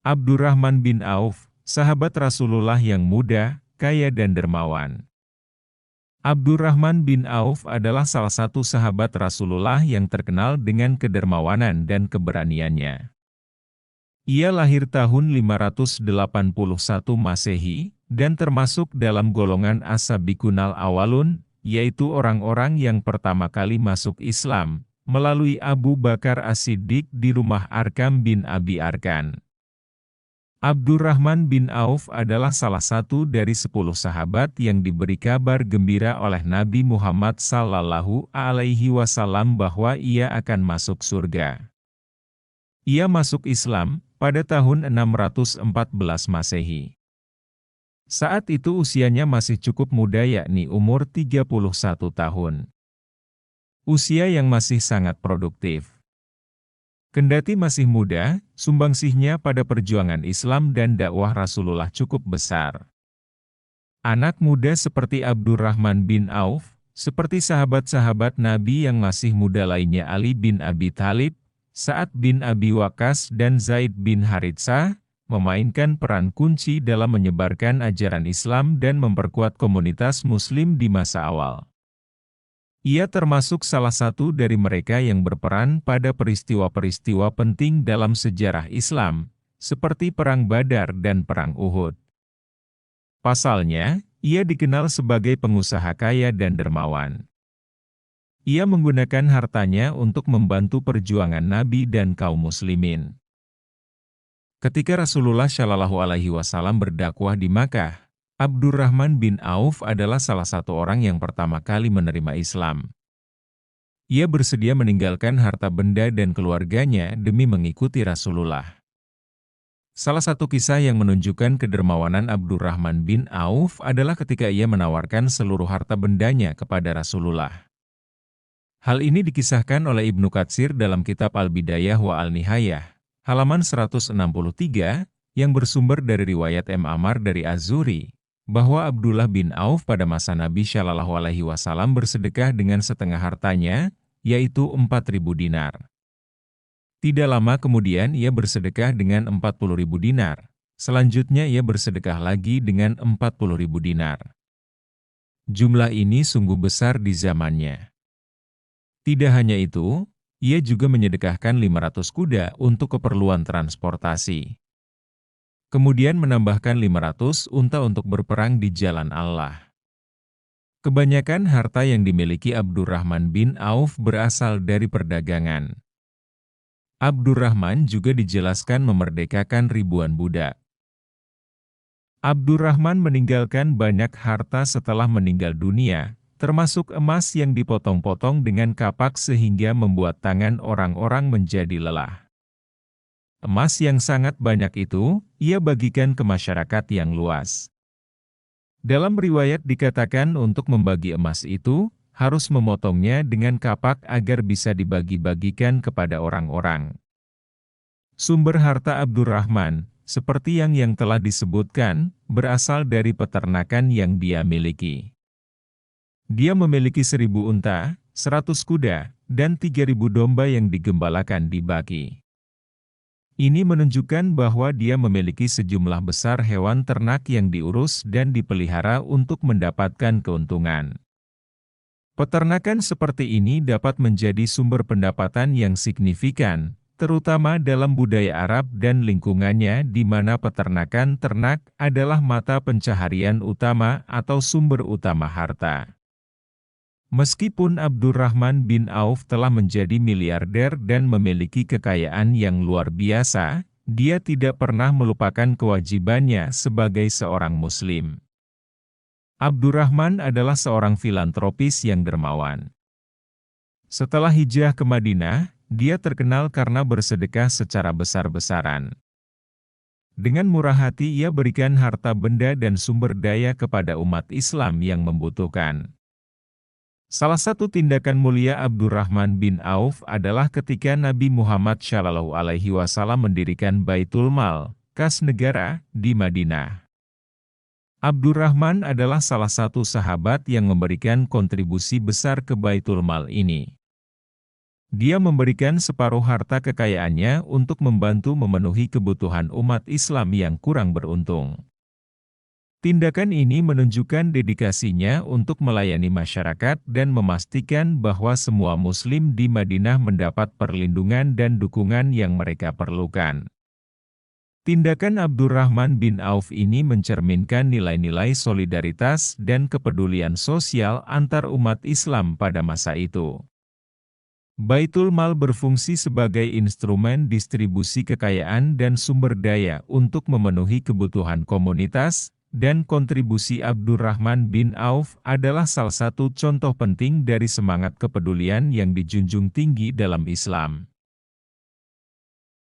Abdurrahman bin Auf, sahabat Rasulullah yang muda, kaya dan dermawan. Abdurrahman bin Auf adalah salah satu sahabat Rasulullah yang terkenal dengan kedermawanan dan keberaniannya. Ia lahir tahun 581 Masehi, dan termasuk dalam golongan as-sabiqunal awalun, yaitu orang-orang yang pertama kali masuk Islam, melalui Abu Bakar As-Siddiq di rumah Arkam bin Abi Arkan. Abdurrahman bin Auf adalah salah satu dari 10 sahabat yang diberi kabar gembira oleh Nabi Muhammad SAW bahwa ia akan masuk surga. Ia masuk Islam pada tahun 614 Masehi. Saat itu usianya masih cukup muda, yakni umur 31 tahun. Usia yang masih sangat produktif. Kendati masih muda, sumbangsihnya pada perjuangan Islam dan dakwah Rasulullah cukup besar. Anak muda seperti Abdurrahman bin Auf, seperti sahabat-sahabat Nabi yang masih muda lainnya Ali bin Abi Thalib, Sa'ad bin Abi Waqqas dan Zaid bin Haritsah, memainkan peran kunci dalam menyebarkan ajaran Islam dan memperkuat komunitas Muslim di masa awal. Ia termasuk salah satu dari mereka yang berperan pada peristiwa-peristiwa penting dalam sejarah Islam, seperti Perang Badar dan Perang Uhud. Pasalnya, ia dikenal sebagai pengusaha kaya dan dermawan. Ia menggunakan hartanya untuk membantu perjuangan Nabi dan kaum muslimin. Ketika Rasulullah SAW berdakwah di Makkah, Abdurrahman bin Auf adalah salah satu orang yang pertama kali menerima Islam. Ia bersedia meninggalkan harta benda dan keluarganya demi mengikuti Rasulullah. Salah satu kisah yang menunjukkan kedermawanan Abdurrahman bin Auf adalah ketika ia menawarkan seluruh harta bendanya kepada Rasulullah. Hal ini dikisahkan oleh Ibnu Katsir dalam kitab Al-Bidayah wa Al-Nihayah, halaman 163, yang bersumber dari riwayat M. Ammar dari Az-Zuhri, bahwa Abdullah bin Auf pada masa Nabi SAW bersedekah dengan setengah hartanya, yaitu 4.000 dinar. Tidak lama kemudian ia bersedekah dengan 40.000 dinar, selanjutnya ia bersedekah lagi dengan 40.000 dinar. Jumlah ini sungguh besar di zamannya. Tidak hanya itu, ia juga menyedekahkan 500 kuda untuk keperluan transportasi. Kemudian menambahkan 500 unta untuk berperang di jalan Allah. Kebanyakan harta yang dimiliki Abdurrahman bin Auf berasal dari perdagangan. Abdurrahman juga dijelaskan memerdekakan ribuan budak. Abdurrahman meninggalkan banyak harta setelah meninggal dunia, termasuk emas yang dipotong-potong dengan kapak sehingga membuat tangan orang-orang menjadi lelah. Emas yang sangat banyak itu, ia bagikan ke masyarakat yang luas. Dalam riwayat dikatakan untuk membagi emas itu, harus memotongnya dengan kapak agar bisa dibagi-bagikan kepada orang-orang. Sumber harta Abdurrahman, seperti yang telah disebutkan, berasal dari peternakan yang dia miliki. Dia memiliki 1.000 unta, 100 kuda, dan 3.000 domba yang digembalakan di Baqi. Ini menunjukkan bahwa dia memiliki sejumlah besar hewan ternak yang diurus dan dipelihara untuk mendapatkan keuntungan. Peternakan seperti ini dapat menjadi sumber pendapatan yang signifikan, terutama dalam budaya Arab dan lingkungannya di mana peternakan ternak adalah mata pencaharian utama atau sumber utama harta. Meskipun Abdurrahman bin Auf telah menjadi miliarder dan memiliki kekayaan yang luar biasa, dia tidak pernah melupakan kewajibannya sebagai seorang Muslim. Abdurrahman adalah seorang filantropis yang dermawan. Setelah hijrah ke Madinah, dia terkenal karena bersedekah secara besar-besaran. Dengan murah hati ia berikan harta benda dan sumber daya kepada umat Islam yang membutuhkan. Salah satu tindakan mulia Abdurrahman bin Auf adalah ketika Nabi Muhammad SAW mendirikan Baitul Mal, kas negara, di Madinah. Abdurrahman adalah salah satu sahabat yang memberikan kontribusi besar ke Baitul Mal ini. Dia memberikan separuh harta kekayaannya untuk membantu memenuhi kebutuhan umat Islam yang kurang beruntung. Tindakan ini menunjukkan dedikasinya untuk melayani masyarakat dan memastikan bahwa semua Muslim di Madinah mendapat perlindungan dan dukungan yang mereka perlukan. Tindakan Abdurrahman bin Auf ini mencerminkan nilai-nilai solidaritas dan kepedulian sosial antar umat Islam pada masa itu. Baitul Mal berfungsi sebagai instrumen distribusi kekayaan dan sumber daya untuk memenuhi kebutuhan komunitas, dan kontribusi Abdurrahman bin Auf adalah salah satu contoh penting dari semangat kepedulian yang dijunjung tinggi dalam Islam.